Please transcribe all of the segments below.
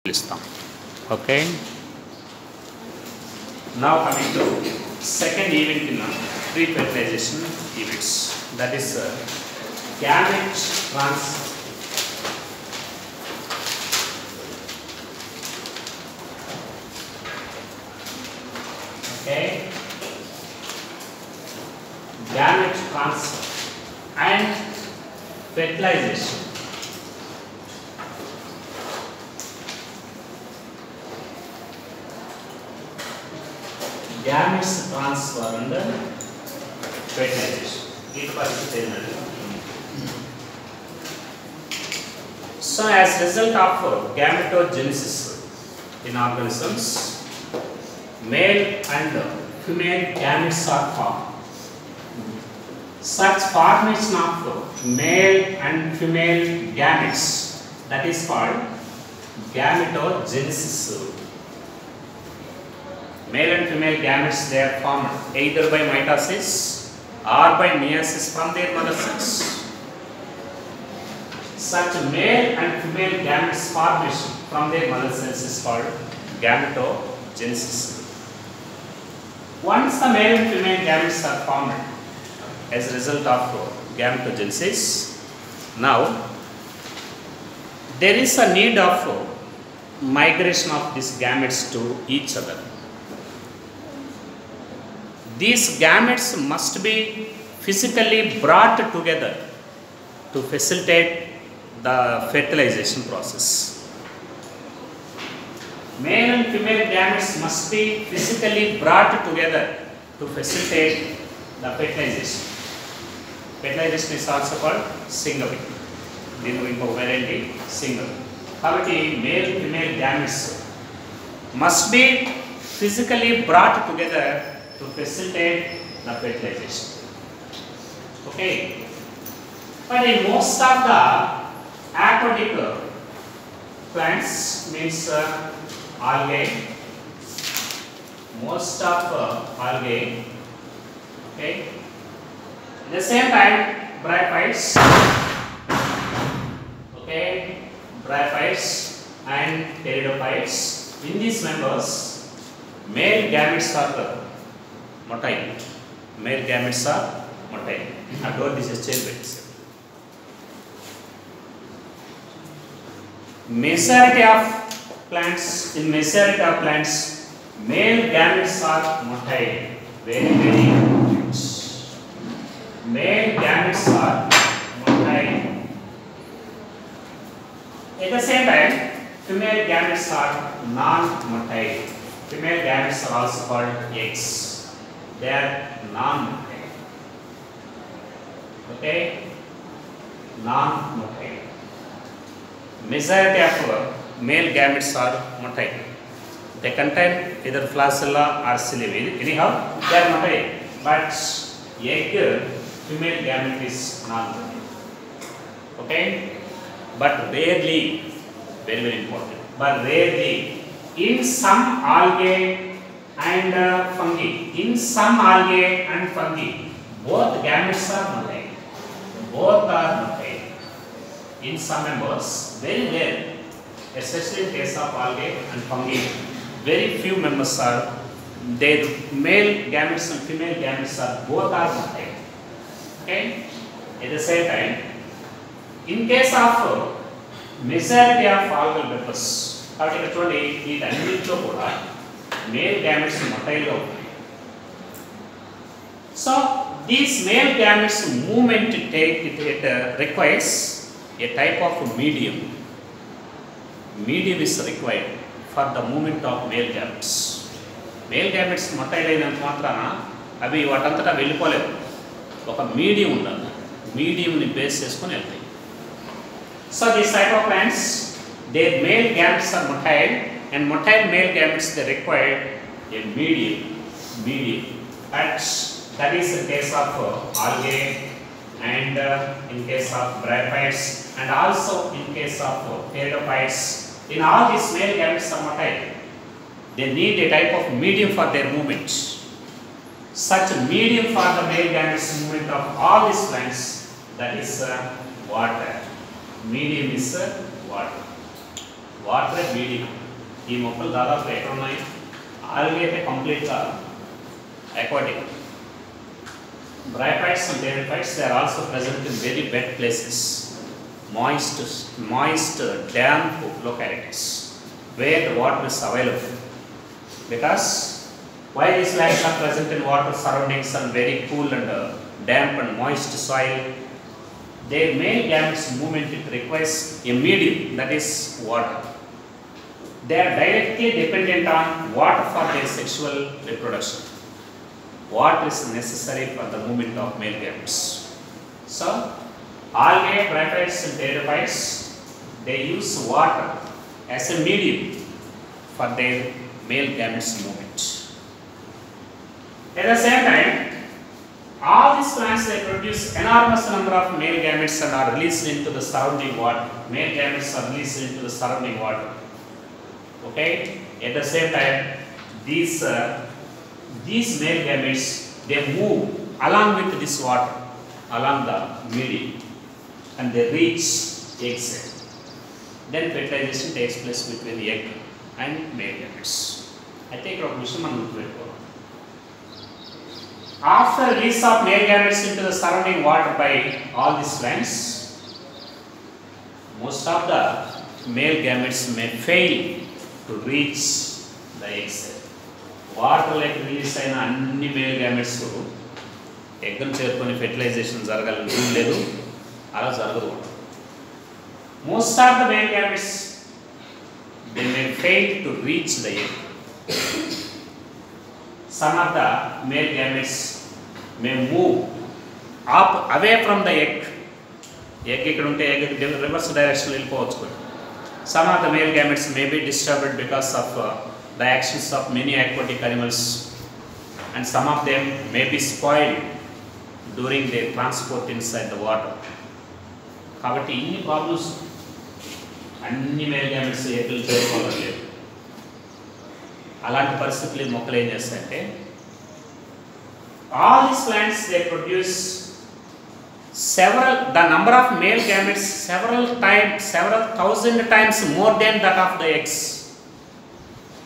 Listam. Okay. Now coming to second event in pre-fertilization events, that is gamete transfer. Okay, gamete transfer and fertilization. Gametes transfer and fertilization. So, as result of gametogenesis in organisms, male and female gametes are formed. Such formation of male and female gametes, that is called gametogenesis. Male and female gametes, they are formed either by mitosis or by meiosis from their mother cells. Such male and female gametes formation from their mother cells is called gametogenesis. Once the male and female gametes are formed as a result of gametogenesis, now there is a need of migration of these gametes to each other. These gametes must be physically brought together to facilitate the fertilization process. Male and female gametes must be physically brought together to facilitate the fertilization. Fertilization is also called singling. Single. Kabatti male female gametes must be physically brought together to facilitate the fertilization. Okay, but in most of the aquatic plants, means algae, most of algae, okay, at the same time bryophytes, okay, bryophytes and pteridophytes, in these members male gametes are motile. Male gametes are motile. Although this is chain-based. Majority of plants, in majority of plants, male gametes are motile. Very, very important. Male gametes are motile. At the same time, female gametes are non-motile. Female gametes are also called eggs. They are non-motile. Okay, non-motile. Majority of male gametes are motile. They contain either flagella or cilia. Anyhow, they are motile. But egg, female gamete is non-motile. Okay, but rarely, very, very important. But rarely, in some algae and fungi. In some algae and fungi, both gametes are motile. Both are motile. In some members, very rare, especially in case of algae and fungi, very few members are, their male gametes and female gametes are both are motile. Okay? At the same time, in case of majority of algal members, కాబట్టి ఇక్కడ చూడండి వీటన్నిటిలో కూడా male gametes motile లో ఉన్నాయి. So these male gametes movement it requires a type of medium. Medium is required for the movement of male gametes. Male gametes motile అయినంత మాత్రాన అవి వాటంతటా వెళ్ళిపోలేవు. ఒక మీడియం ఉండాలి. మీడియంని బేస్ చేసుకొని వెళ్తాయి. So these type of plants, their male gametes are motile, and motile male gametes they require a medium. That is in case of algae and in case of bryophytes and also in case of pteridophytes. In all these male gametes are motile. They need a type of medium for their movement. Such medium for the male gametes movement of all these plants, that is water. Medium is water. Water medium. ఈ మొక్కలు దాదాపు ఎక్కడ ఉన్నాయి? Algae అయితే కంప్లీట్గా aquatic. Bryophytes and theriophytes, they are also present in very wet places, moist, damp localities where the water is available. Because why these plants are present in water surroundings and very cool and damp and moist soil? Their male gametes movement, it requires a medium, that is water. They are directly dependent on water for their sexual reproduction. Water is necessary for the movement of male gametes. So, algae, bryophytes and theriophytes, they use water as a medium for their male gametes movement. At the same time, all these plants, they produce enormous number of male gametes and are released into the surrounding water. Male gametes are released into the surrounding water. Okay? At the same time, these male gametes, they move along with this water, along the medium, and they reach egg cell. Then fertilization takes place between the egg and male gametes. I think of Vishnu. After release of male gametes into the surrounding water by all these plants, most of the male gametes may fail to reach the egg cell. Water like release అయిన అన్ని male gametes ఎగ్ను చేరుకొని fertilisation జరగాలని rule లేదు, అలా జరగదు. Most of the male gametes they may fail to reach the egg. Some of the male gametes May move up away from the egg. Egg ఇక్కడ ఉంటే egg reverse direction వెళ్ళిపోవచ్చు. Some of the male gametes may be disturbed because of the actions of many aquatic animals, and some of them may be spoiled during their transport inside the water. కాబట్టి ఇన్ని problems అన్ని male gametes ఎగ్గులు చేరుకోవట్లేదు. అలాంటి పరిస్థితులు మొక్కలు ఏం చేస్తాయంటే, all these plants they produce the number of male gametes several thousand times more than that of the eggs.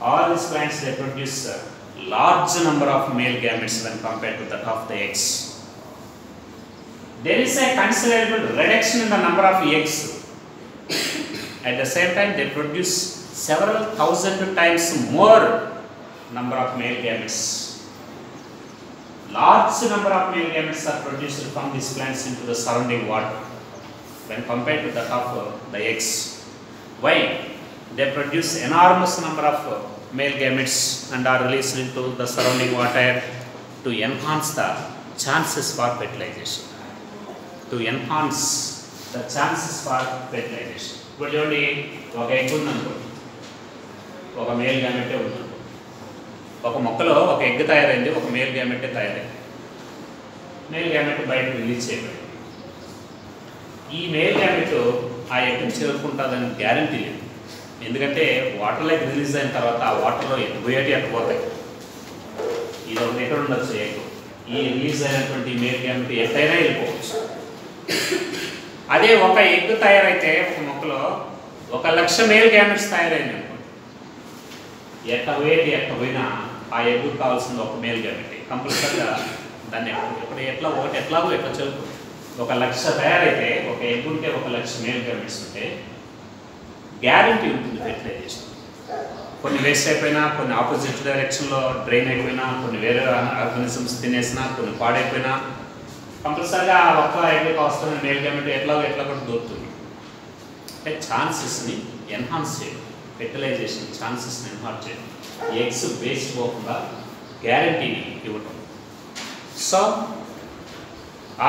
All these plants they produce a large number of male gametes when compared to that of the eggs. There is a considerable reduction in the number of eggs. At the same time, they produce several thousand times more number of male gametes. Large number of male gametes are produced from these plants into the surrounding water when compared to that of the eggs. Why? They produce enormous number of male gametes and are released into the surrounding water to enhance the chances for fertilization. To enhance the chances for fertilization. ఇప్పుడు చూడండి, ఒక egg ఉందనుకో, ఒక male గ్యామెటే ఉందనుకో, ఒక మొక్కలో ఒక egg తయారైంది, ఒక మేల్ గ్యామెటే తయారైంది. మేల్ గ్యామెట్ బయటకు రిలీజ్ చేయబడింది. ఈ మేల్ గ్యామెట్ ఆ ఎగ్ని చేరుకుంటుందని గ్యారంటీ లేదు. ఎందుకంటే వాటర్ లైక్ రిలీజ్ అయిన తర్వాత ఆ వాటర్లో ఎటుపోయేటి అటుపోతాయి. ఇది ఒకటి ఎక్కడ ఉండొచ్చు ఎగ్. ఈ రిలీజ్ అయినటువంటి మేల్ గ్యామెట్ ఎట్టయినా వెళ్ళిపోవచ్చు. అదే ఒక ఎగ్ తయారైతే ఒక మొక్కలో 1,00,000 మేల్ గ్యామెట్స్ తయారైంది అనుకోండి, ఎట్ట పోయినా ఆ ఎగ్గు కావాల్సింది ఒక మేల్ గ్యామెట్. కంపల్సరిగా దాన్ని ఇప్పుడు ఎట్లాగో ఎట్లా చెరుకు 1,00,000 తయారైతే, ఒక ఎగ్ ఉంటే 1,00,000 మేల్ గ్యామెట్స్ ఉంటే గ్యారంటీ ఉంటుంది ఫెర్టిలైజేషన్. కొన్ని వేస్ట్ అయిపోయినా, కొన్ని ఆపోజిట్ డైరెక్షన్లో డ్రైన్ అయిపోయినా, కొన్ని వేరే ఆర్గానిజమ్స్ తినేసినా, కొన్ని పాడైపోయినా కంపల్సరీగా ఆ ఒక్క ఎగ్కి వస్తున్న మేల్ గ్యామెట్ ఎట్లా కూడా దొరుకుతుంది. అంటే ఛాన్సెస్ని ఎన్హాన్స్ చేయడం, ఫెర్టిలైజేషన్ ఛాన్సెస్ని ఎన్హాన్స్ చేయడం, ఎగ్స్ వేస్ట్ పోకుండా గ్యారంటీని ఇవ్వటం. So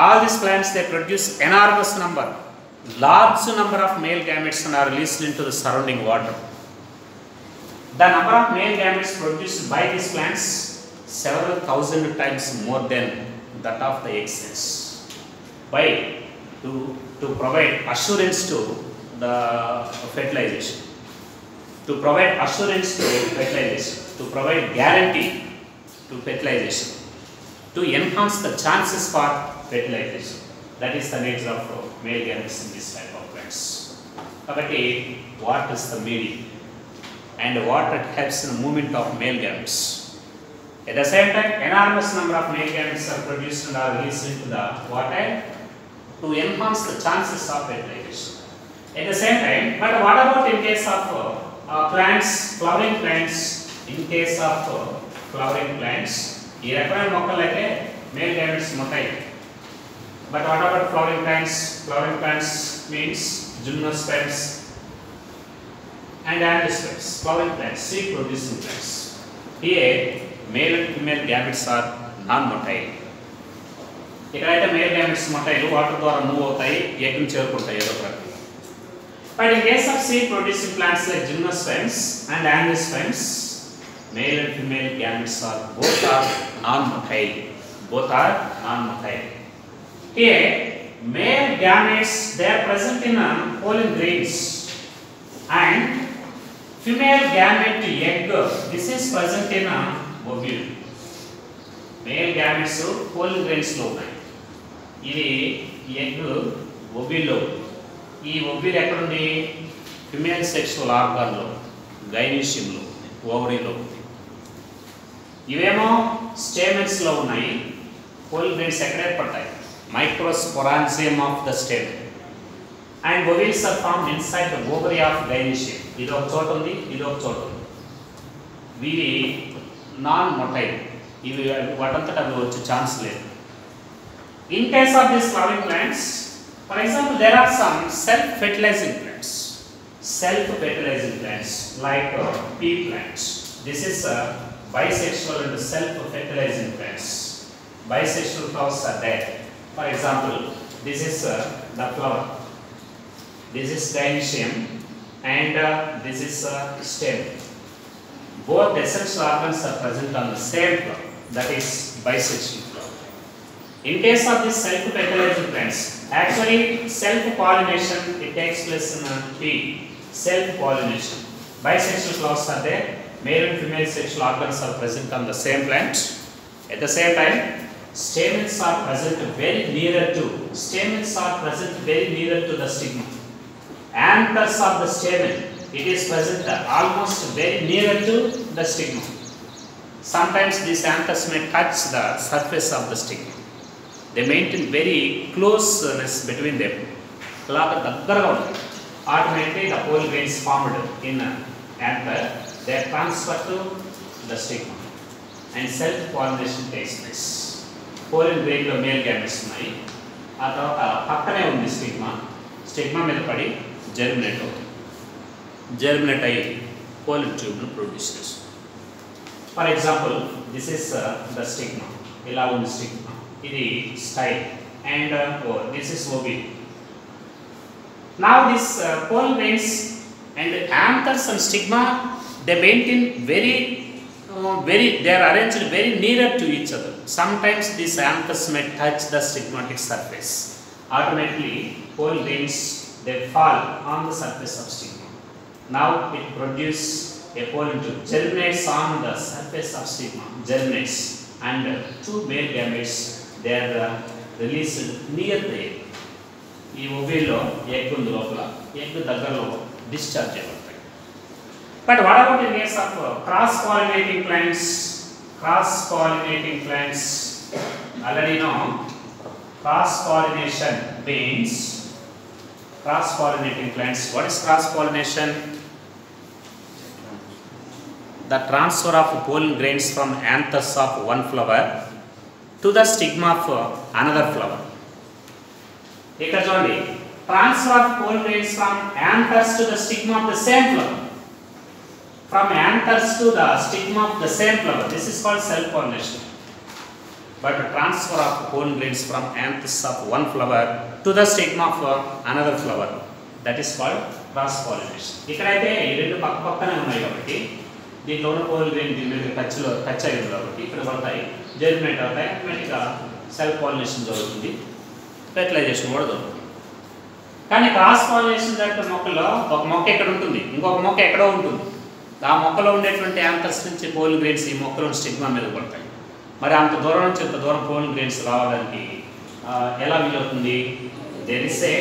all these plants they produce enormous large number of male gametes and are released into the surrounding water. The number of male gametes produced by these plants several thousand times more than that of the egg cells. Why? To provide assurance to the fertilization, to provide assurance to fertilization, to provide guarantee to fertilization, to enhance the chances for fertilization. That is the nature of male gametes in this type of plants. కాబట్టి what is the medium and what it helps in the movement of male gametes. At the same time, enormous number of male gametes are produced and are released into the water to enhance the chances of fertilization. At the same time, but what about in case of plants, flowering plants? In case of flowering plants, ఈ రకమైన మొక్కలైతే male gametes ఉంటాయి. But what about flowering plants? Flowering plants means gymnosperms and angiosperms. Flowering plants, seed producing plants. Here, male and female gametes are non-motile. ఇక్కడైతే male gametes motile water ద్వారా move అవుతాయి, ఎగ్ని చేరుకుంటాయి ఏదో ఒకటి. But in case of seed producing plants like gymnosperms and angiosperms, male and female gametes are both are non-motile. Both are non-motile. Here, male gametes they are present in pollen grains and female gamete egg this is present in ovule. Male gametes pollen grains లో ఉన్నాయి. ఇది egg ovule లో. ఈ ovule ఎక్కడ ఉంది? Female sexual organ లో, gynoecium లో, ఓవరీలో ఉంది. ఇవేమో స్టేమెన్స్ లో ఉన్నాయి. pollen grains ఎక్కడ ఏర్పడతాయి? Microsporangium of the stamen. And ovules are found inside the ovary of gynecium. ఇది ఒక చోట ఉంది, ఇది ఒక చోట ఉంది. ఇవి నాన్ మొటైల్. ఇవి వాటంతట అవి వచ్చే ఛాన్స్ లేదు. In case of these flowering plants, for example, there are some self-fertilizing plants. Self-fertilizing plants like pea plants. This is bisexual and self-fertilizing plants. Bisexual flowers are there. For example, this is the flower. This is gynecium and this is stem. Both essential organs are present on the same flower. That is bisexual flower. In case of these self-fertilizing plants, actually self-pollination it takes place in a tree. Self-pollination. Bisexual flowers are there. Male and female sexual organs are present on the same plant. At the same time, stamens are present very nearer to the stigma. Anthers of the stamen, it is present almost very nearer to the stigma. Sometimes these anthers may touch the surface of the stigma. They maintain very closeness between them. Automatically the pollen grains formed in anther, they are transferred to the stigma and self-pollination takes place. pollen grain లో male gametes ఉన్నాయి. ఆ తర్వాత పక్కనే ఉంది stigma మీద పడి germinate అవుతుంది. Germinate అయ్యి pollen tube ను ప్రొడ్యూస్ చేస్తుంది. For example this is the stigma. ఇలా ఉంది స్టిగ్మా. ఇది style and this is ovule. Now this pollen grains and anthers and stigma they maintain they are arranged very nearer to each other. Sometimes these anthers may touch the stigmatic surface. Automatically, pollen grains they fall on the surface of stigma. Now it produces a pollen tube, germinates on the surface of stigma, germinates, and two male gametes they are released near the egg. ఈ ovule egg ఉంది లోపల, egg దగ్గరలో discharge చేయబడతాయి. But what about in case of cross-pollinating plants? Cross-pollinating plants, already know cross-pollination means cross-pollinating plants. What is cross-pollination? The transfer of pollen grains from anthers of one flower to the stigma of another flower. ఇక్కడ చూడండి, transfer of pollen grains from anthers to the stigma of the same flower. From anthers to the stigma of the same flower. This is called self-pollination. But transfer of pollen grains from anthers of one flower to the stigma of another flower. That is called cross-pollination. ఇక్కడైతే ఈ రెండు పక్కనే ఉన్నాయి కాబట్టి దీంట్లో ఉన్న pollen grain దీని మీద టచ్ అయ్యింది కాబట్టి ఇక్కడ పడతాయి, జర్మినేట్ అవుతాయి, ఆటోమేటిక్గా సెల్ఫ్-పాలినేషన్ జరుగుతుంది, ఫెర్టిలైజేషన్ కూడా జరుగుతుంది. కానీ క్రాస్-పాలినేషన్ జరిగే మొక్కలో ఒక మొక్క ఎక్కడ ఉంటుంది, ఇంకొక మొక్క ఎక్కడో ఉంటుంది. ఆ మొక్కలో ఉండేటువంటి యాంథర్స్ నుంచి pollen grains ఈ మొక్కలోని స్టిగ్మా మీద పడతాయి. మరి అంత దూరం నుంచి ఇంత దూరం pollen grains రావడానికి ఎలా వీలవుతుంది? There is a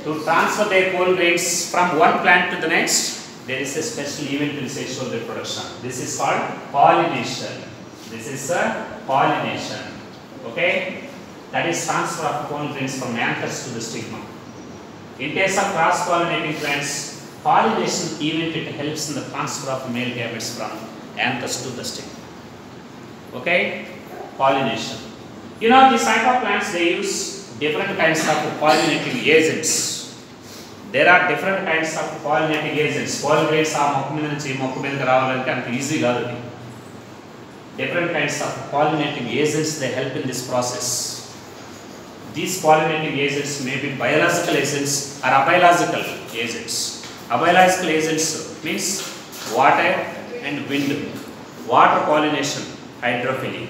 to transfer their pollen grains from one plant to the next, there is a special event in sexual reproduction. This is called pollination. This is a pollination. Okay? That is transfer of pollen grains from anthers to the stigma. In case of cross-pollinating plants, pollination event, it helps in the transfer of male gametes from anthers to the stigma. Okay? Pollination. You know, these type of plants, they use different kinds of pollinating agents. There are different kinds of pollinating agents. Pollen grains are మొక్క మీద నుంచి మొక్క మీదకి రావాలంటే అంత easy కాదు అది. Different kinds of pollinating agents, they help in this process. These pollinating agents may be biological agents or abiological agents. Abiological agents means water and wind. Water pollination, hydrophily.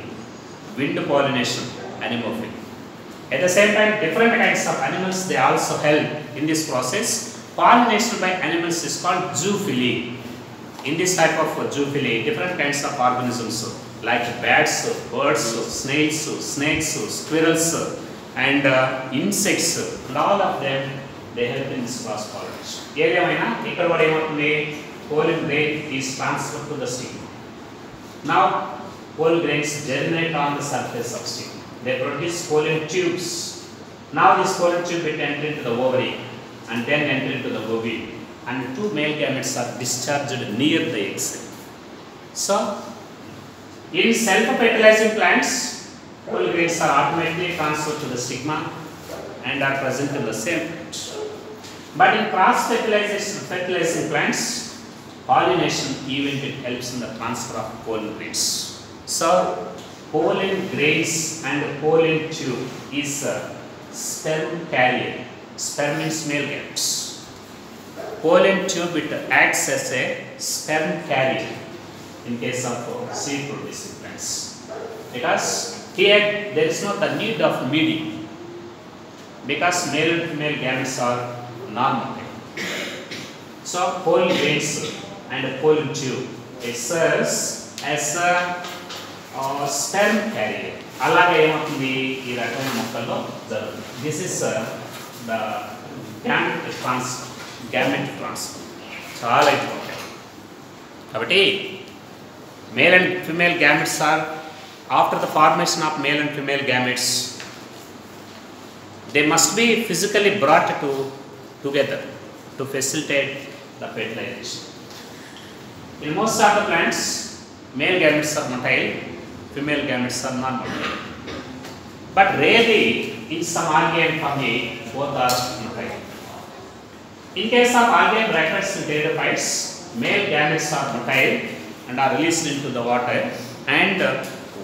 Wind pollination, anemophily. At the same time, different kinds of animals, they also help in this process. Pollination by animals is called zoophily. In this type of zoophily, different kinds of organisms like bats, birds, snails, snakes, squirrels, and insects, and all of them, they help in this cross pollination. ఏదేమైనా ఇక్కడ కూడా ఏమవుతుంది, pollen grain is transferred to the stigma. Now pollen grains germinate on the surface of stigma. They produce pollen tubes. Now this pollen tube will enter into the ovary and then enter into the ovule, and two male gametes are discharged near the egg cell. So in self-fertilizing plants, pollen grains are automatically transferred to the stigma and are present in the same plant. But in cross-fertilizing plants, pollination event, it helps in the transfer of pollen grains. So pollen grains and pollen tube is a sperm carrier. Sperm means male gametes. Pollen tube, it acts as a sperm carrier in case of seed producing plants. Because here there is not the need of medium, because male and female gametes are non-motile. So pollen grains and pollen tube, it serves as a sperm carrier. అలాగే ఏమవుతుంది ఈ రకమైన మొక్కల్లో జరుగుతుంది. This is the gamete transfer, చాలా important. కాబట్టి male and female gametes are, after the formation of male and female gametes, they must be physically brought together to facilitate the fertilization. In most of the plants, male gametes are motile, female gametes are non-motile. But rarely in some algae and fungi, both are motile. In case of algae, bracteoles and pteridophytes, male gametes are motile and are released into the water, and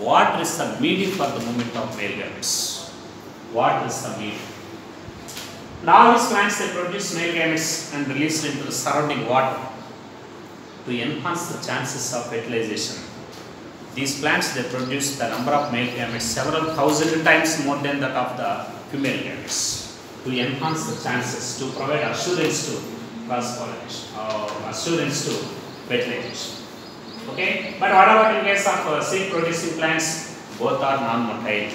water is the medium for the movement of male gametes. Water is the medium. Now these plants, they produce male gametes and release it into the surrounding water to enhance the chances of fertilization. These plants, they produce the number of male gametes several thousand times more than that of the female gametes, to enhance the chances, to provide assurance to cross-pollination, assurance to fertilization. Okay, but what about in case of seed-producing plants? Both are non-motile.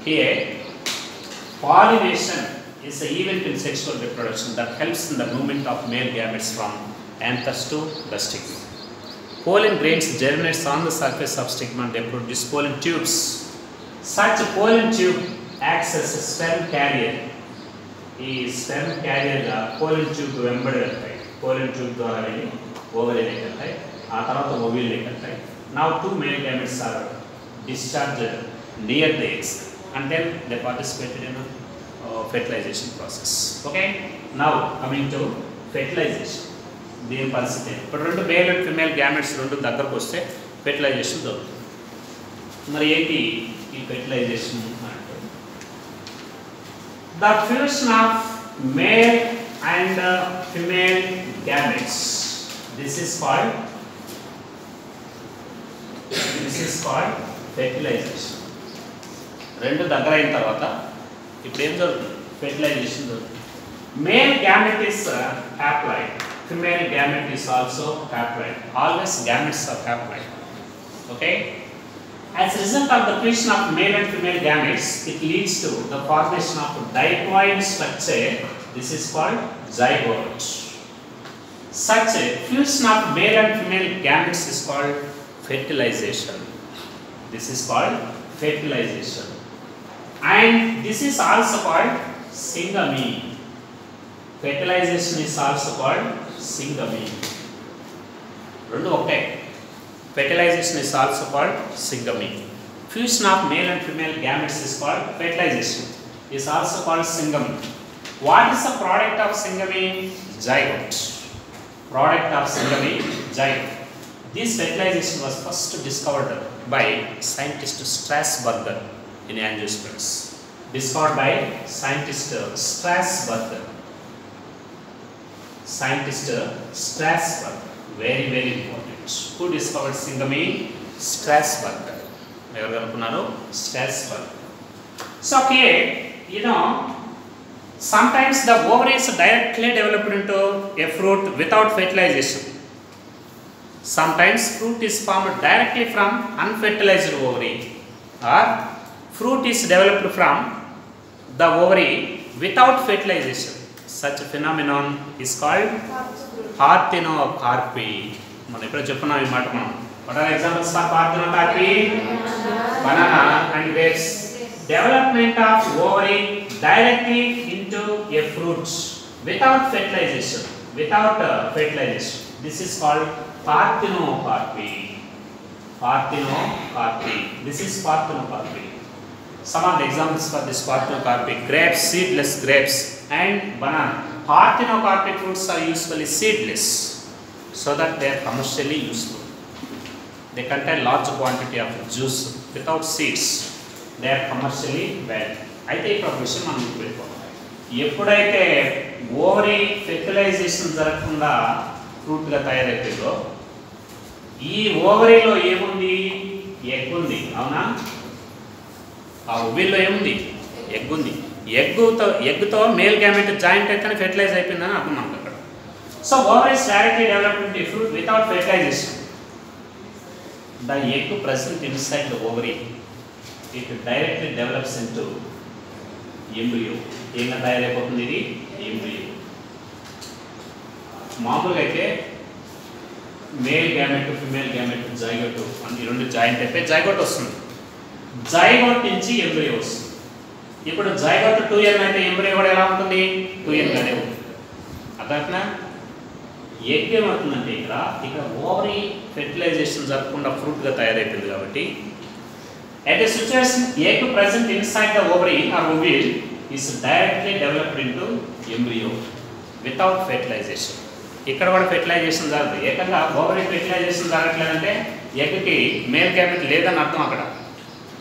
Here, pollination is an event in sexual reproduction that helps in the movement of male gametes from anthers to the stigma. Pollen grains germinates on the surface of stigma and they produce pollen tubes. Such a pollen tube acts as a sperm carrier. ఈ sperm carrier pollen tube వెంబడి వెళ్తాయి. pollen tube ద్వారా వెళ్ళి ఓవరీలోకి వెళ్తాయి, ఆ తర్వాత ఓవ్యూల్లోకి వెళ్తాయి. Now two male gametes are discharged near the eggs and then they participated in a fertilization process. Okay, now coming to fertilization. దీని పరిస్థితి ఇప్పుడు రెండు మేల్ అండ్ ఫిమేల్ గ్యామెట్స్ రెండు దగ్గరకు వస్తే ఫెర్టిలైజేషన్ జరుగుతుంది. మరి ఏంటి ఈ ఫెర్టిలైజేషన్ అంటే? The fusion of male and female gametes, this is called fertilisation. రెండు దగ్గర అయిన తర్వాత ఇప్పుడు ఏం జరుగుతుంది? ఫెర్టిలైజేషన్ జరుగుతుంది. Male gamete is haploid, female gamete is also haploid. Always gametes are haploid. Okay, as a result of the fusion of male and female gametes, it leads to the formation of diploid structure This is called zygote. Such a fusion of male and female gametes is called fertilization. This is called fertilization. And this is also called syngamy. Fertilization is also called syngamy. Rendu okay. Fertilization is also called syngamy. Fusion of male and female gametes is called fertilization. Is also called syngamy. What is the product of syngamy? Zygote. Product of syngamy, zygote. This fertilization was first discovered by scientist Strasburger in angiosperms. Discovered by scientist Strasburger. Scientist Strasburger. Very, very important. Who discovered syngamy? Strasburger. Strasburger. So here, sometimes the ovary is directly developed into a fruit without fertilization. Sometimes fruit is formed directly from unfertilized ovary, or fruit is developed from the ovary without fertilization. Such a phenomenon is called parthenocarpy. What are examples for parthenocarpy? Banana and grapes. Development of ovary directly into a fruit without fertilization. This is called parthenocarpy. This is parthenocarpy. Some of the examples for this parthenocarpy: grapes, seedless grapes, and banana. Parthenocarpic fruits are usually seedless, so that they are commercially useful. They contain large quantity of juice without seeds. They are commercially valued. అయితే ఇప్పుడు ఒక విషయం మనం గుర్తుపెట్టుకోవాలి. ఎప్పుడైతే ovary fertilisation జరగకుండా ఫ్రూట్గా తయారైతుందో, ఈ ఓవరీలో ఏముంది? ఎగ్ ఉంది, అవునా? ఆ ఓవరీలో ఏముంది? ఎగ్ ఉంది. ఎగ్గుతో మేల్ గ్యామెట్ జాయింట్ అయితే ఫెర్టిలైజ్ అయిపోయిందని అర్థం మనకు అక్కడ. So ovary is directly developed into fruit without fertilisation. The egg present inside the ovary, it directly develops into embryo. ఏమైనా తయారైపోతుంది ఇది embryo. మామూలుగా అయితే male gamete, female gamete, zygote అని రెండు జాయింట్ అయిపోయి జైగోట్ వస్తుంది. జైగోట్ నుంచి ఎంబ్రియో వస్తుంది. ఇప్పుడు జైగోట్ 2n అయితే ఎంబ్రియో కూడా ఎలా ఉంటుంది? 2n గానే ఉంటుంది. అర్థమవుతుందా? ఎగ్ ఏమవుతుందంటే ఇక్కడ ఓవరీ ఫెర్టిలైజేషన్ జరగకుండా ఫ్రూట్గా తయారైపోయింది కాబట్టి, at a situation egg present inside the ovary or ovule is directly developed into embryo without fertilization. ఇక్కడ కూడా ఫెర్టిలైజేషన్ జరగదు. ఏకంగా ఓవరీ ఫెర్టిలైజేషన్ జరగట్లేదంటే ఎగ్కి మేల్ గ్యామెట్ లేదని అర్థం అక్కడ.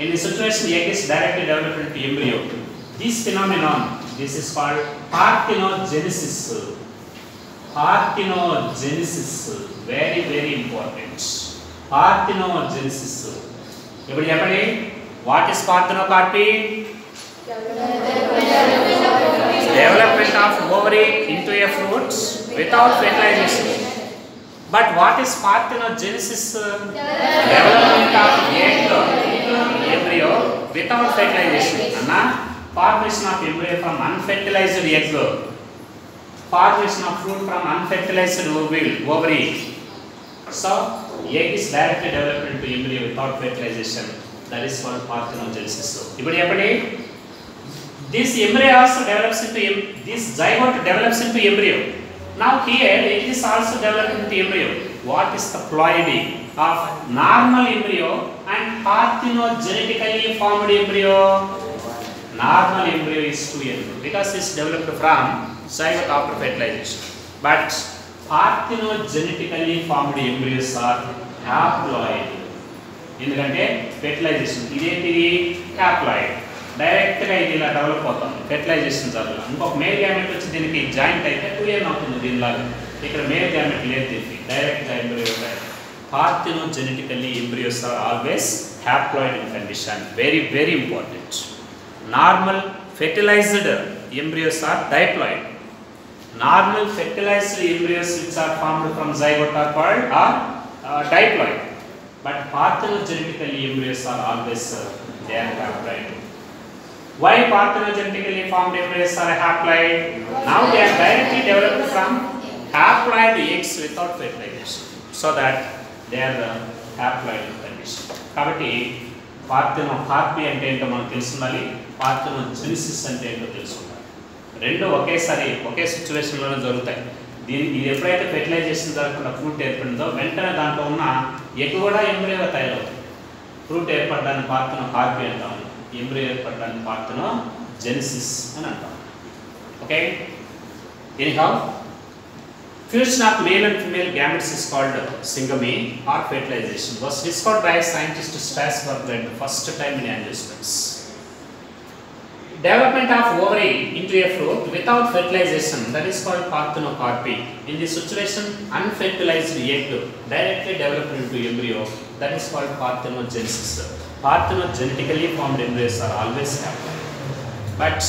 In this situation egg is directly developed into embryo. This phenomenon, this is called parthenogenesis. Parthenogenesis, very, very important. Parthenogenesis. ఇప్పుడు చెప్పండి, what is parthenocarpy? Development of ovary into a fruit without fertilization. But what is parthenogenesis? Development of egg embryo without fertilization. Anna, formation of embryo from unfertilized egg. Formation of fruit from unfertilized ovary. So, egg is directly developed into embryo without fertilization. That is called parthenogenesis. ఇప్పుడు చెప్పండి, this embryo also develops into this zygote develops into embryo. Now here it is also developed into embryo. What is the ploidy of normal embryo and parthenogenetically formed embryo? Normal embryo is 2n because it is developed from zygote after fertilization. But parthenogenetically formed embryos are haploid. ఎందుకంటే fertilisation ఇదేంటిది? Haploid. డైరెక్ట్గా ఇది ఇలా develop అవుతుంది, fertilisation జరగదు. ఇంకొక male gamete వచ్చి దీనికి జాయింట్ అయితే 2n అవుతుంది దీనిలాగా. ఇక్కడ మేల్ గ్యామెట్ లేదు, దీనికి డైరెక్ట్గా embryo. Parthenogenetically embryos are always haploid in condition. Very, very important. Normal fertilized embryos are diploid. Normal fertilized embryos which are formed from zygote are called diploid. But parthenogenetically embryos are always they are haploid. Why parthenogenetically formed embryos are haploid? Now they are directly developed from haploid eggs without fertilization, so that they are haploid condition. కాబట్టి పార్థెనోకార్పీ అంటే ఏంటో మనకు తెలుసుండాలి, పార్థెనోజెనిసిస్ అంటే ఏంటో తెలుసుండాలి. రెండు ఒకే సిచ్యువేషన్లోనే జరుగుతాయి. ఇది ఎప్పుడైతే ఫెర్టిలైజేషన్ జరగకుండా ఫ్రూట్ ఏర్పడిందో వెంటనే దాంట్లో ఉన్న ఎగ్ కూడా ఎంబ్రియోగా తయారవుతుంది. ఫ్రూట్ ఏర్పడడానికి పార్థెనోకార్పీ అంటాము, ఎంబ్రియో ఏర్పడడానికి పార్థెనోజెనిసిస్ అని అంటాం. Okay, anyhow fusion of male and female gametes is called syngamy or fertilization. Was discovered by scientist Strasburg at the first time in angiosperms. Development of ovary into a fruit without fertilization, that is called parthenocarpy. In this situation, unfertilized egg directly developed into embryo, that is called parthenogenesis. Parthenogenetically formed embryos are always haploid. But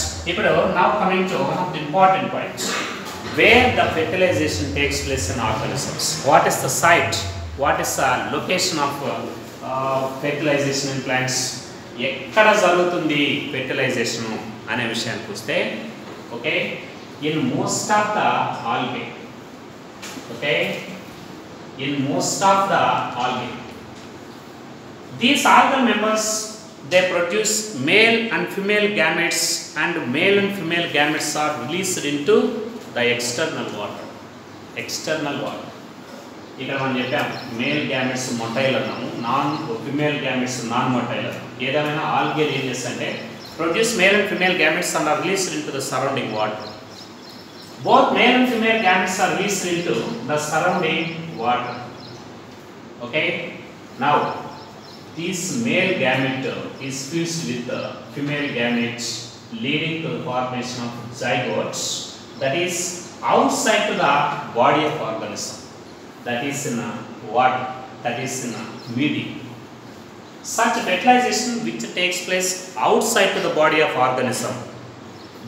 now coming to one of the important points. Where the fertilization takes place in organisms. What is the site? What is the location of fertilization in plants? ఎక్కడ జరుగుతుంది fertilisation అనే విషయానికి వస్తే, okay, in most of the algae, okay, in most of the algae these algal members they produce male and female gametes, and male and female gametes are released into the external water. ఇక్కడ మనం చెప్పాం male gametes motile అన్నాము, female gametes non motile అన్నాము. ఏదేమైనా ఆల్గేలు ఏం చేస్తాయంటే produce male and female gametes and are released into the surrounding water. Both male and female gametes are released into the surrounding water. Okay, now this male gamete is fused with the female gamete, leading to the formation of zygotes, that is outside to the body of organism, that is in water, that is in medium. Such fertilization which takes place outside to the body of organism,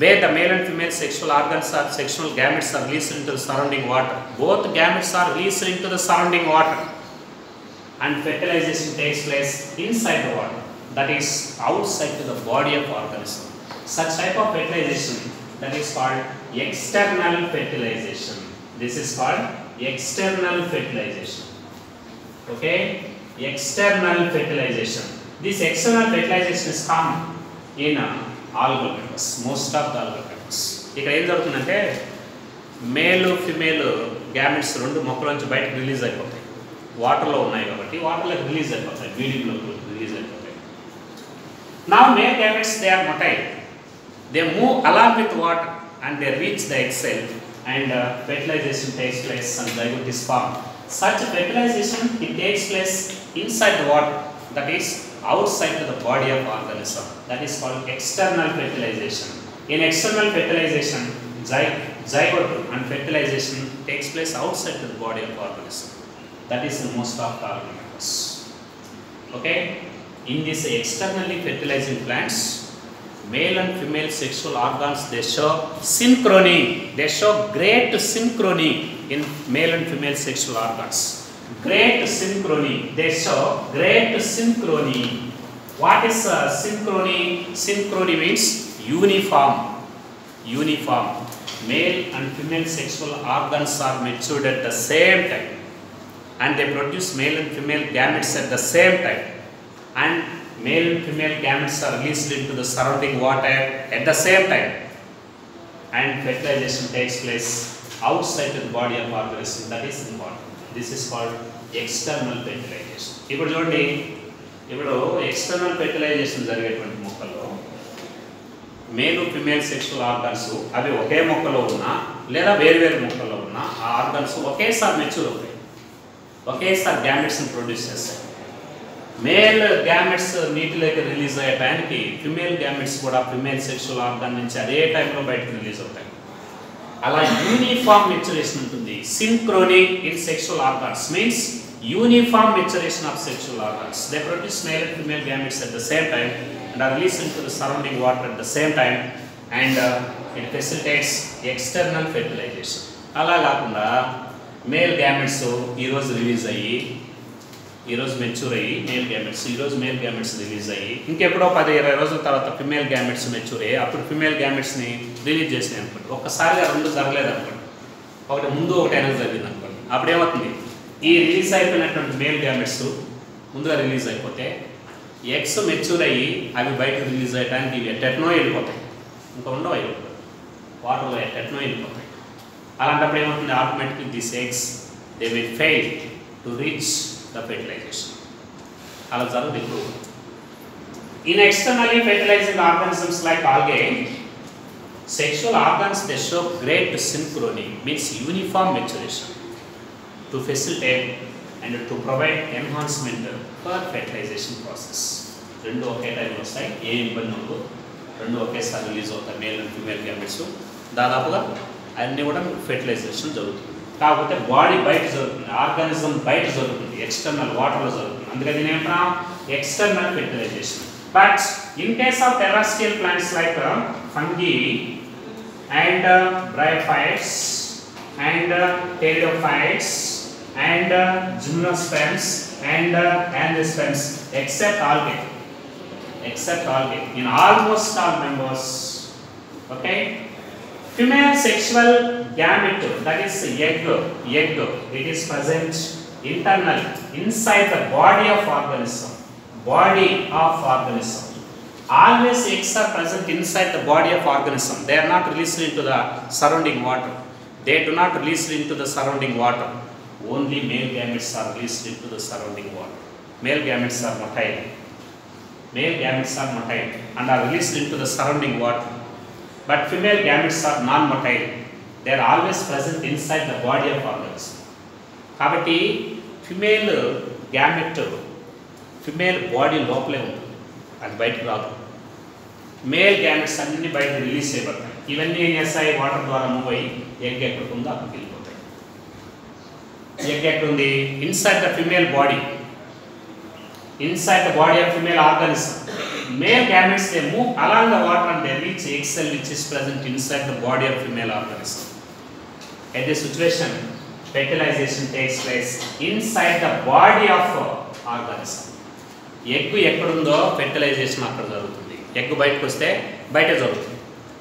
where the male and female sexual organs or sexual gametes are released into the surrounding water. Both gametes are released into the surrounding water, and fertilization takes place inside the water, that is outside to the body of organism. Such type of fertilization, that is called external fertilization. This is called external fertilization. Okay, external fertilization. This external fertilization is common in algal members, most of the algal members. ఇక్కడ ఏం జరుగుతుందంటే male female gametes రెండు మొక్కల నుంచి బయటకు release అయిపోతాయి. వాటర్లో ఉన్నాయి కాబట్టి వాటర్లోకి రిలీజ్ అయిపోతాయి, మీడియంలో రిలీజ్ అయిపోతాయి. నా male gametes they are motile, they move along with water and they reach the egg cell, and fertilization takes place and zygote is formed. Such fertilization it takes place inside the water, that is outside to the body of organism, that is called external fertilization. In external fertilization, zygote and fertilization takes place outside to the body of organism. That is in most of the algal members. Okay, in this externally fertilizing plants, male and female sexual organs they show synchrony. They show great synchrony in male and female sexual organs. Great synchrony. They show great synchrony. What is synchrony? Synchrony means uniform. Uniform. Male and female sexual organs are matured at the same time, and they produce male and female gametes at the same time, and male and female gametes are released into the surrounding water at the same time, and fertilization takes place outside the body of organism, that is important. This is called external fertilization. ఇప్పుడు చూడండి, ఇప్పుడు external fertilisation జరిగేటువంటి మొక్కల్లో male female sexual organs అవి ఒకే మొక్కలో ఉన్నా లేదా వేరు వేరు మొక్కల్లో ఉన్నా ఆ ఆర్గన్స్ ఒకేసారి మెచ్యూర్ అవుతాయి, ఒకేసారి గ్యామెట్స్ని ప్రొడ్యూస్ చేస్తాయి. మేల్ గ్యామెట్స్ నీటిలోకి రిలీజ్ అయ్యే టైంకి ఫిమేల్ గ్యామెట్స్ కూడా ఫిమేల్ సెక్షువల్ ఆర్గాన్ నుంచి అదే టైంలో బయటకు రిలీజ్ అవుతాయి. అలా యూనిఫామ్ మెచ్యురేషన్ ఉంటుంది. Synchrony in sexual organs means uniform maturation of sexual organs. They produce male and female gametes at the same time and are released into the surrounding water at the same time, and it facilitates external fertilization. అలా కాకుండా male gametes ఈరోజు release అయ్యి ఈరోజు mature అయ్యి male gametes, ఈరోజు male gametes release అయ్యి ఇంకెప్పుడో 10-20 రోజుల తర్వాత ఫిమేల్ గ్యామెట్స్ మెచ్యూర్ అయ్యి అప్పుడు ఫిమేల్ గ్యామెట్స్ని రిలీజ్ చేసినాయి అనుకోండి. ఒక్కసారిగా రెండు జరగలేదు అనుకోండి, ఒకటి ముందు ఒకటి వెనక జరిగింది అనుకోండి. అప్పుడు ఏమవుతుంది, ఈ రిలీజ్ అయిపోయినటువంటి మేల్ గ్యామెట్స్ ముందుగా రిలీజ్ అయిపోతే ఎగ్స్ మెచ్యూర్ అయ్యి అవి బయటకు రిలీజ్ అయ్యడానికి ఇవి టెట్నో వెళ్ళిపోతాయి, ఇంకా ఉండవు, అవి వాటర్లో టెట్నో వెళ్ళిపోతాయి. అలాంటప్పుడు ఏమవుతుంది, automatically this eggs they will fail to reach the fertilisation. అలా జరగదు ఇప్పుడు. In externally fertilizing organisms like algae, sexual organs they show great synchrony, means uniform maturation to facilitate and to provide enhancement for fertilization process. రెండు ఒకే టైంలో వస్తాయి, ఏ ఇబ్బంది ఉండదు, రెండు ఒకేసారి రిలీజ్ అవుతాయి మేల్ అండ్ ఫీమేల్ గ్యామెట్స్. దాదాపుగా అన్నీ కూడా ఫెర్టిలైజేషన్ జరుగుతుంది. కాకపోతే బాడీ బయట జరుగుతుంది, ఆర్గానిజం బయట జరుగుతుంది, ఎక్స్టర్నల్ వాటర్లో జరుగుతుంది. అందుకని దీని ఏమంటాం, external fertilisation. But in case of terrestrial plants like fungi and bryophytes and pteridophytes and gymnosperms and angiosperms, except algae, in almost all members, okay, female sexual gamete, that is egg, it is present internally inside the body of organism. Always eggs are present inside the body of organism. They are not released into the surrounding water. They do not release into the surrounding water. Only male gametes are released into the surrounding water. Male gametes are motile. And are released into the surrounding water. But female gametes are non-motile. They are always present inside the body of organism. Kabatti female gamete female body లోపలే ఉంటుంది, అది బయటకు రాదు. Male gametes అన్ని బయట release చేయబడతాయి. ఇవన్నీ ఏం చేస్తాయి, వాటర్ ద్వారా మూవ్ అయ్యి ఎగ్ ఎక్కడికి ఉందో అక్కడికి వెళ్ళిపోతాయి. ఎగ్ ఎక్కడుంది, inside the female body, inside the body of female organism. Male gametes they move along the water and they reach egg cell which is present inside the body of female organism. At this situation, fertilization takes place inside the body of organism. Egg ఎక్కడుందో fertilisation అక్కడ జరుగుతుంది. Egg బయటకు వస్తే బయటే జరుగుతుంది,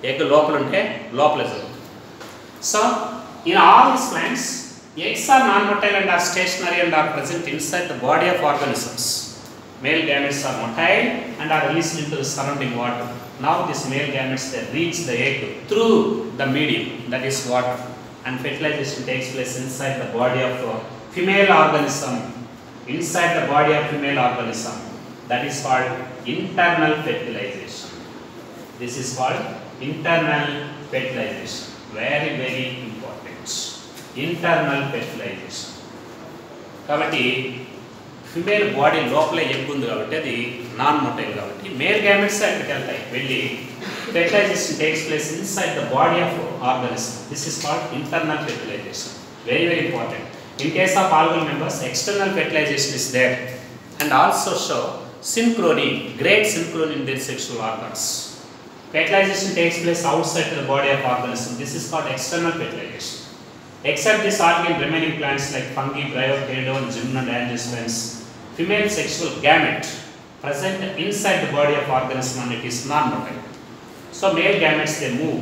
egg లోపల ఉంటే లోపలే జరుగుతుంది. So in all these plants eggs are non-motile and are stationary and are present inside the body of organisms. Male gametes are motile and are released into the surrounding water. Now these male gametes they reach the egg through the medium, that is water, and fertilization takes place inside the body of female organism. Inside the body of female organism, that is called internal fertilization. This is called internal fertilization. Very, very important. Internal fertilization. కాబట్టి female body లోపల egg ఉంది కాబట్టి అది non motile కాబట్టి male gametes అక్కడికి వెళ్తాయి, వెళ్ళి fertilization takes place inside the body of organism. This is called internal fertilization. Very, very important. In case of algal members, external fertilization is there and also show synchrony, great synchrony in their sexual organs. Fertilization takes place outside the body of organism. This is called external fertilization. Except this algae remaining plants like fungi, bryopteridon, gymnon and angiosperms, female sexual gamete present inside the body of organism and it is non-motile. So male gametes they move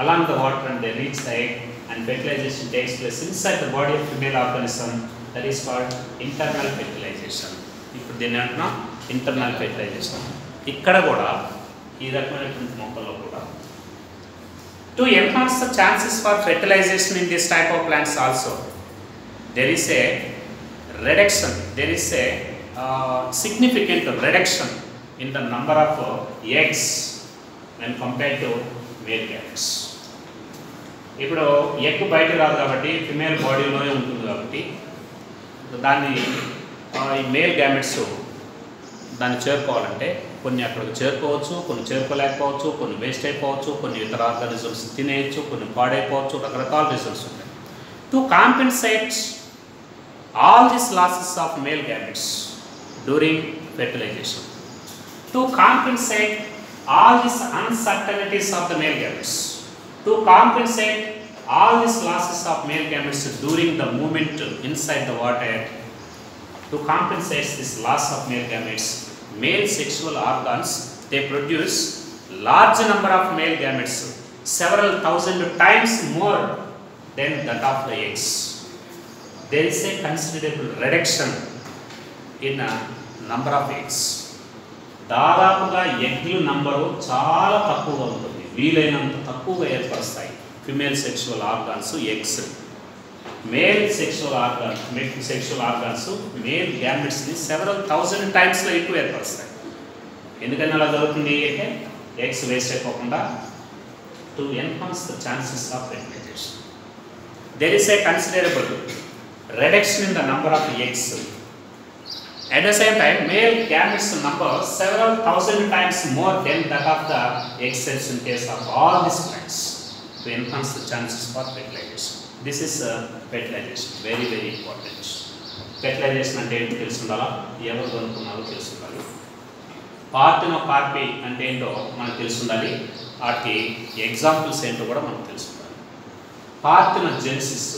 along the water and they reach the egg and fertilization takes place inside the body of female organism, that is called internal fertilization. ఇప్పుడు దీన్ని అంటున్నాం internal fertilisation. ఇక్కడ కూడా ఈ రకమైనటువంటి మొక్కల్లో కూడా to enhance the chances for fertilization in this type of plants also, there is a reduction, there is a significant reduction in the number of eggs when compared to male gametes. ఇప్పుడు egg బయట రాదు కాబట్టి female బాడీలోనే ఉంటుంది కాబట్టి దాన్ని ఈ male gametes దాన్ని చేరుకోవాలంటే కొన్ని అక్కడికి చేరుకోవచ్చు, కొన్ని చేరుకోలేకపోవచ్చు, కొన్ని వేస్ట్ అయిపోవచ్చు, కొన్ని ఇతర ఆర్గానిజమ్స్ తినేయచ్చు, కొన్ని పాడైపోవచ్చు, రకరకాల రిజల్ట్స్ ఉంటాయి. To compensate all this losses of male gametes during fertilisation, to compensate all this uncertainties of the male gametes, to compensate all these losses of male gametes during the movement inside the water, To compensate this loss of male gametes, male sexual organs, they produce large number of male gametes, several thousand times more than that of the eggs. There is a considerable reduction in number of eggs. దాదాపుగా ఎగ్ల number చాలా తక్కువగా ఉంటుంది, వీలైనంత తక్కువగా ఏర్పరుస్తాయి female sexual organs eggs. Male sexual organs male గ్యామెట్స్ని several thousand టైమ్స్లో ఎక్కువ ఏర్పరుస్తాయి. ఎందుకని అలా జరుగుతుంది అంటే ఎగ్స్ వేస్ట్ అయిపోకుండా to enhance the chances of fertilisation. There is a considerable reduction in the number of eggs. At the same time, male gametes number several thousand times more than that of the egg cells in case of all these plants to enhance the chances for fertilization. This is fertilization, very very important. Fertilization అంటే ఏంటో తెలుసుండాలా, ఎవరు కనుక్కున్నారో తెలుసుండాలి. పార్టెనోకార్పీ అంటే ఏంటో మనకు తెలుసుండాలి, వాటి examples ఏంటో కూడా మనకు తెలుసుండాలి. పార్టెనోజెనిసిస్,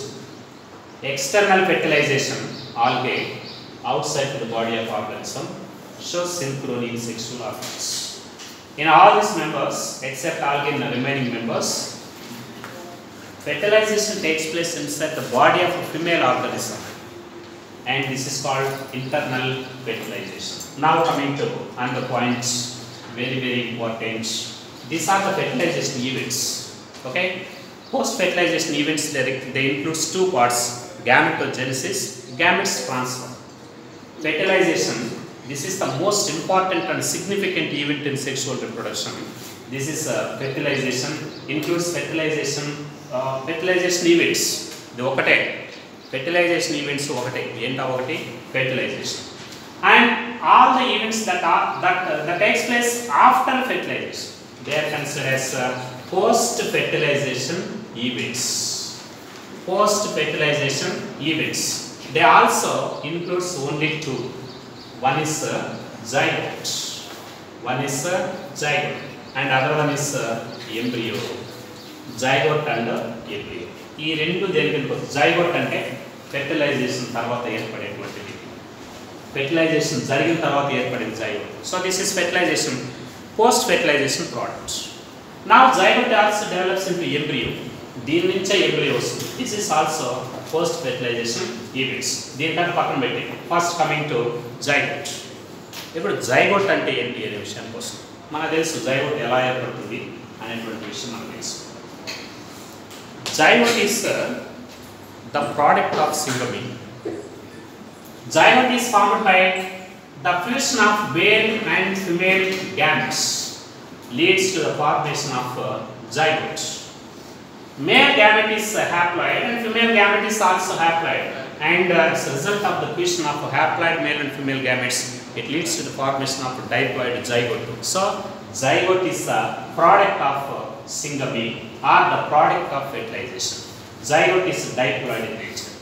external fertilization algae outside the body of organism shows synchrony in sexual organs. In all these members except algae in the remaining members, fertilization takes place inside the body of a female organism, and this is called internal fertilization. Now coming to another point, very very important. These are the fertilization events. Okay, post fertilization events, they includes two parts: gametogenesis, gametes transfer. Fertilization, this is the most important and significant event in sexual reproduction. This is fertilization, includes fertilization events. The okate fertilization events okate enta okati fertilization, and all the events that takes place after fertilization, they are considered as post fertilization events. Post fertilization events, they also includes only two. One is zygote, and other one is embryo. Zygote and embryo, ఈ రెండు దేనికి zygote అంటే fertilisation తర్వాత ఏర్పడేటువంటిది, fertilisation జరిగిన తర్వాత ఏర్పడేది zygote. So this is fertilisation, post fertilisation product. Now zygote also develops into embryo. దీని నుంచే embryo వస్తుంది. This is also post fertilisation events. దీనికంటే పక్కన పెట్టి ఫస్ట్ కమింగ్ టు జైగోట్. ఇప్పుడు జైగోట్ అంటే ఏంటి అనే విషయానికి వస్తుంది. మనకు తెలుసు జైగోట్ ఎలా ఏర్పడుతుంది అనేటువంటి విషయం మనకు తెలుసు. Zygote is the product of syngamy. Zygote is formed by the fusion of male and female gametes leads to the formation of zygote. Male gamete is haploid and female gamete is also haploid, and as a result of the fusion of haploid male and female gametes, it leads to the formation of diploid zygote. So zygote is a product of syngamy or the product of fertilization. Zygote is diploid in nature.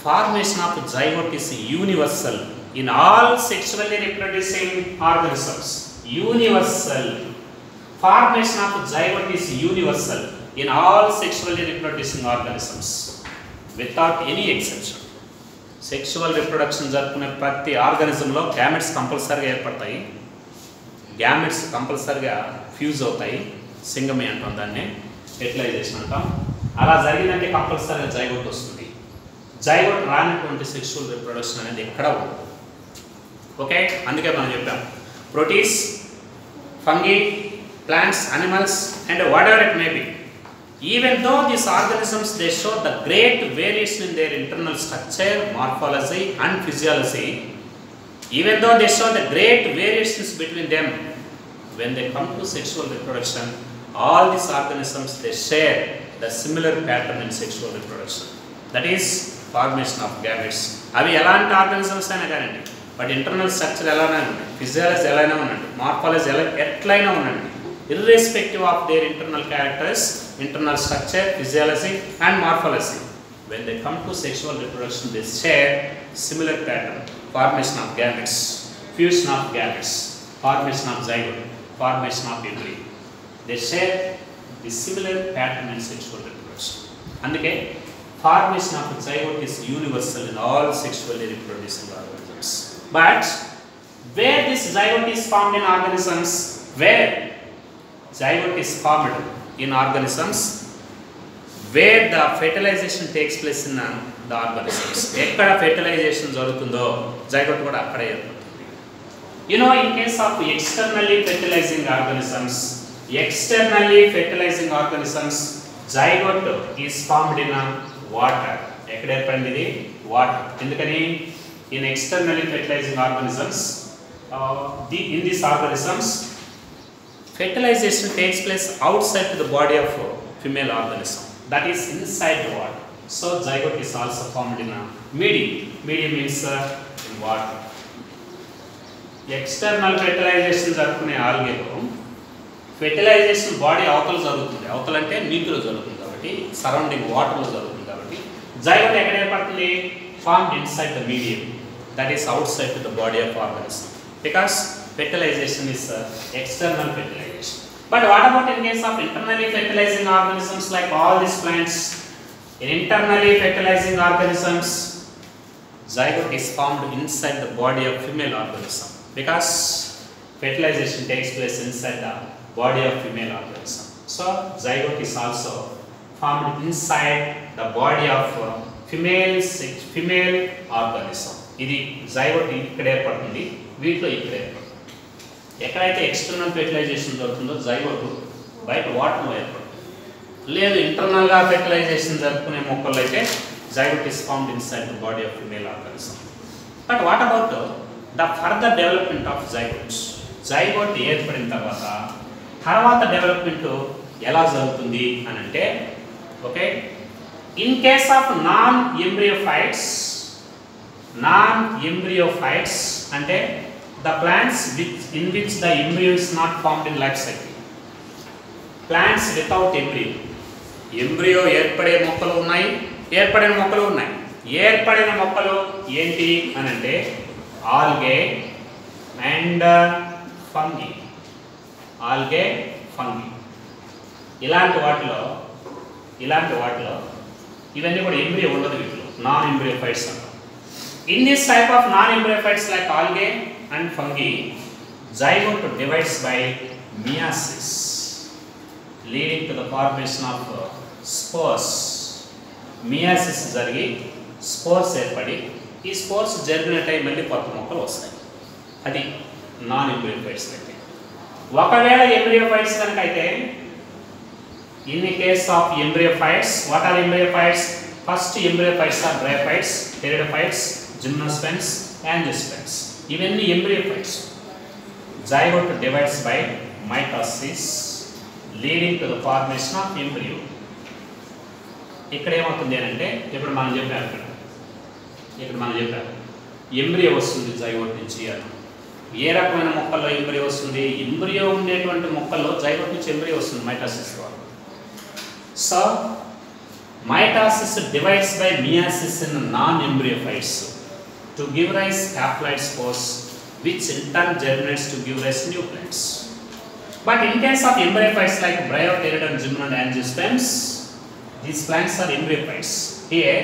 Formation of zygote is universal in all sexually reproducing organisms. Universal. Formation of zygote is universal in all sexually reproducing organisms without any exception. Sexual reproduction జరుపుకునే ప్రతి ఆర్గానిజంలో gametes కంపల్సరీగా ఏర్పడతాయి, gametes కంపల్సరీగా fuse అవుతాయి. సింగమి అంటాం, దాన్ని fertilisation అంటాం. అలా జరిగిందంటే కంపల్సరీగా జైగోట్ వస్తుంది. జైగోట్ రానటువంటి సెక్షువల్ రిప్రొడక్షన్ అనేది ఎక్కడ ఉండదు. ఓకే, అందుకే మనం చెప్పాం protists, fungi, plants, animals and whatever it may be, even though these organisms they show the great variation in their internal structure, morphology and physiology, even though they show the great variations between them, when they come to sexual reproduction, all these organisms they share the similar pattern in sexual reproduction, that is formation of gametes. అవి ఎలాంటి organisms అయినా కానండి, but internal structure ఎలానే ఉండండి, physiology ఎలానే ఉండండి, morphology ఎట్లయినా ఉండండి, irrespective of their internal characters, internal structure, physiology and morphology, when they come to sexual reproduction they share similar pattern: formation of gametes, fusion of gametes, formation of zygote, formation of embryo. They share the similar pattern in sexual reproduction. అందుకే formation of zygote is universal in all sexually reproducing organisms. But where this zygote is formed in organisms, where zygote is formed in organisms, where the fertilization takes place in the organisms, ekkada fertilization jarugutundo zygote kuda akkade erpadutundi. You know, in case of externally fertilizing organisms, zygote is formed in water. Ekkada erpadindi idi water. Endukani in externally fertilizing organisms, in these organisms fertilization takes place outside to the body of female organism, that is inside the water. So zygote is also formed in a medium. Medium means in water. External fertilization జరుపుకునే ఆల్గేలో fertilisation body అవతల జరుగుతుంది. అవతల అంటే నీటిలో జరుగుతుంది కాబట్టి, surrounding వాటర్లో జరుగుతుంది కాబట్టి జైగోట్ ఎక్కడ ఏర్పడుతుంది? Formed inside the medium, that is outside to the body of organism, because fertilization is external fertilization. But what about in case of internally fertilizing organisms like all these plants? In internally fertilizing organisms, zygote is formed inside the body of female organism, because fertilization takes place inside the body of female organism. So zygote is also formed inside the body of female organism. ఇది zygote ఇక్కడ ఏర్పడుతుంది, వీటిలో ఇక్కడ ఏర్పడుతుంది. ఎక్కడైతే external fertilisation జరుగుతుందో zygote బయట వాటర్లో ఏర్పడుతుంది. లేదు ఇంటర్నల్గా ఫెర్టిలైజేషన్ జరుపుకునే మొక్కల్లో అయితే zygote is found inside the body of female organism. But what about the further development of zygote? Zygote ఏర్పడిన తర్వాత డెవలప్మెంట్ ఎలా జరుగుతుంది అని అంటే, okay, in case of non embryophytes అంటే the plants in which the embryo is not formed in life cycle. Plants without embryo ఏర్పడే మొక్కలు ఉన్నాయి, ఏర్పడిన మొక్కలు ఉన్నాయి. ఏర్పడిన మొక్కలు ఏంటి అని అంటే algae and fungi. Algae, fungi ఇలాంటి వాటిలో ఇవన్నీ కూడా ఎంబ్రియో ఉండదు. వీటిలో నాన్ ఎంబ్రియోఫైట్స్ అంటారు. In this type of non-embryophytes like algae and fungi, zygote divides by meiosis, leading to the formation of spores. Meiosis జరిగి స్పోర్స్ ఏర్పడి ఈ స్పోర్స్ జరిగినట్టయి మళ్ళీ కొత్త మొక్కలు వస్తాయి. అది నాన్ ఎంబ్రియోఫైట్స్ అయితే. ఒకవేళ ఎంబ్రియోఫైట్స్ కనుక అయితే, in the case of embryophytes, what are embryophytes? First embryophytes are bryophytes, pteridophytes, gymnosperms, angiosperms. ఇవన్నీ ఎంబ్రియోఫైట్స్. zygote divides by mitosis, leading to the formation of embryo. ఇక్కడ ఏమవుతుంది అంటే, ఇప్పుడు మనం చెప్పాము ఎంబ్రియో వస్తుంది జైగోట్ నుంచి అని. ఏ రకమైన మొక్కల్లో ఎంబ్రియో వస్తుంది? ఎంబ్రియో ఉండేటువంటి మొక్కల్లో జైగోట్ నుంచి ఎంబ్రియో వస్తుంది మైటాసిస్ ద్వారా. So mitosis divides by meiosis in non-embryophytes to give rise haploid spores, which in turn germinates to give rise new plants. But in case of embryophytes like Bryopteridum, Gymnod, Angiosperms, these plants are embryophytes. Here,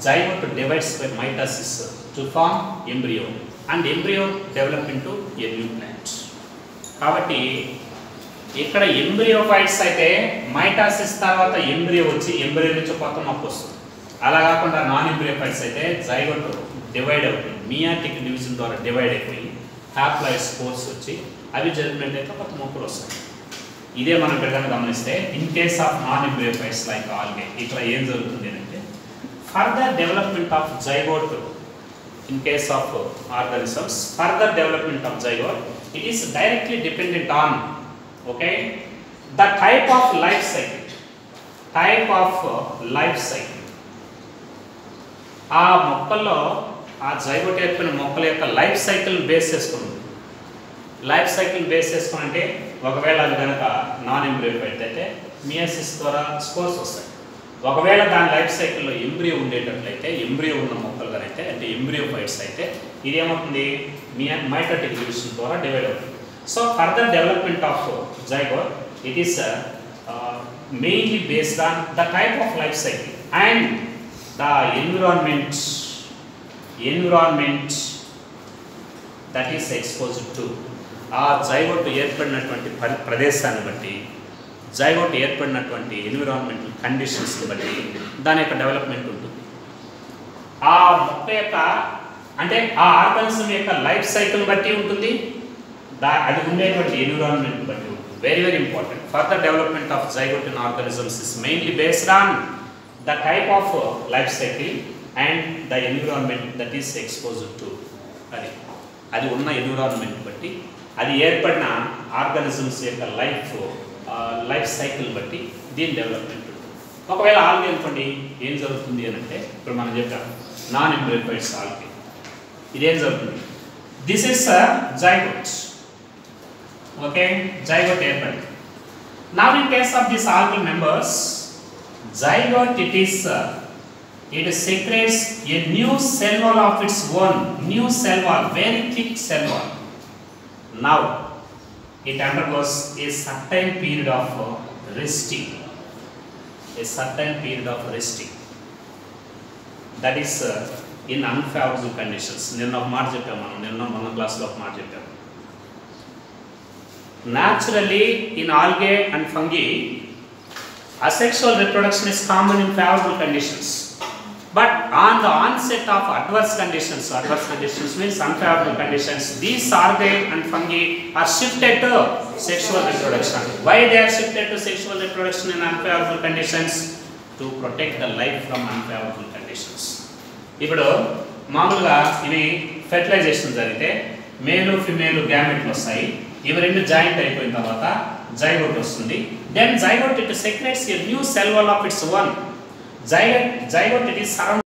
zygote divides by mitosis to form embryo, and embryo develop into a new plant. కాబట్టి ఇక్కడ ఎంబ్రియోఫైట్స్ అయితే mitosis తర్వాత embryo వచ్చి embryo నుంచి కొత్త మొక్క వస్తుంది. అలా కాకుండా నాన్ ఎంబ్రియోఫైట్స్ అయితే జైగోట్ డివైడ్ అవుతుంది, మియాటిక్ డివిజన్ ద్వారా డివైడ్ అయిపోయి హ్యాప్లాయిడ్ స్పోర్స్ వచ్చి అవి జరిగినట్టు అయితే కొత్త మొక్కలు వస్తాయి. ఇదే మనం ఇక్కడ గమనిస్తే, in case of non embryophytes like algae ఇక్కడ ఏం జరుగుతుంది అంటే, further development of zygote in case of organisms, further development of zygote it is directly dependent on, okay, the type of life cycle. ఆ మొక్కల్లో ఆ జైగోట్ ఏర్పడిన మొక్కల యొక్క లైఫ్ సైకిల్ బేస్ చేసుకుని అంటే, ఒకవేళ అది కనుక నాన్ ఎంబ్రియోఫైట్ అయితే మియోసిస్ ద్వారా స్పోర్స్ వస్తాయి. ఒకవేళ దాని లైఫ్ సైకిల్లో ఎంబ్రియో ఉండేటట్లయితే, ఎంబ్రియో ఉన్న మొక్కలు కనుక అంటే ఎంబ్రియోఫైట్స్ అయితే, ఇది ఏమవుతుంది? మైటోటిక్ డివిజన్ ద్వారా డివైడ్ అవుతుంది. So further development of zygote, it is mainly based on the type of life cycle and the environment that is exposed to ఆ జైగోట్ ఏర్పడినటువంటి ప్రదేశాన్ని బట్టి జైగోట్ ఏర్పడినటువంటి ఎన్విరాన్మెంటల్ కండిషన్స్ని బట్టి దాని యొక్క డెవలప్మెంట్ ఉంటుంది. ఆ మొక్క యొక్క అంటే ఆ ఆర్గానిజం యొక్క లైఫ్ సైకిల్ బట్టి ఉంటుంది, అది ఉండేటువంటి ఎన్విరాన్మెంట్ బట్టి ఉంటుంది. Very very important. Further development of zygote in organisms is mainly based on the type of life cycle and the environment that is exposed to. అది ఉన్న ఎన్విరాన్మెంట్ బట్టి, అది ఏర్పడిన ఆర్గానిజమ్స్ యొక్క లైఫ్ సైకిల్ బట్టి దీని డెవలప్మెంట్ ఉంటుంది. ఒకవేళ ఆల్గే అనుకోండి, ఏం జరుగుతుంది అని అంటే ఇప్పుడు మనం చెప్పాం నాన్ ఎంబ్రియోఫైట్స్ ఆల్గే, ఇదేం జరుగుతుంది? This is zygote. Okay, zygote ఏర్పడింది. Now in case of this algae members, zygote it secretes a new cell wall of its own, new cell wall, very thick cell wall. Now it undergoes a certain period of resting, that is in unfavorable conditions. నిన్న ఒక మాట చెప్పాము, మన క్లాస్లో ఒక మాట చెప్పాము. Naturally in algae and fungi, asexual reproduction is common in favorable conditions, but on the onset of adverse conditions means unfavorable conditions, these algae and fungi are shifted to sexual reproduction. Why they are shifted to sexual reproduction in unfavorable conditions? To protect the life from unfavorable conditions. ఇప్పుడు మామూలుగా ఇవి fertilisation జరిగితే మేలు female గ్యామెట్లు వస్తాయి. ఇవి రెండు joint అయిపోయిన తర్వాత జైగోట్ వస్తుంది. Then zygote it secretes a new cell wall of its own. Zygote it is surrounded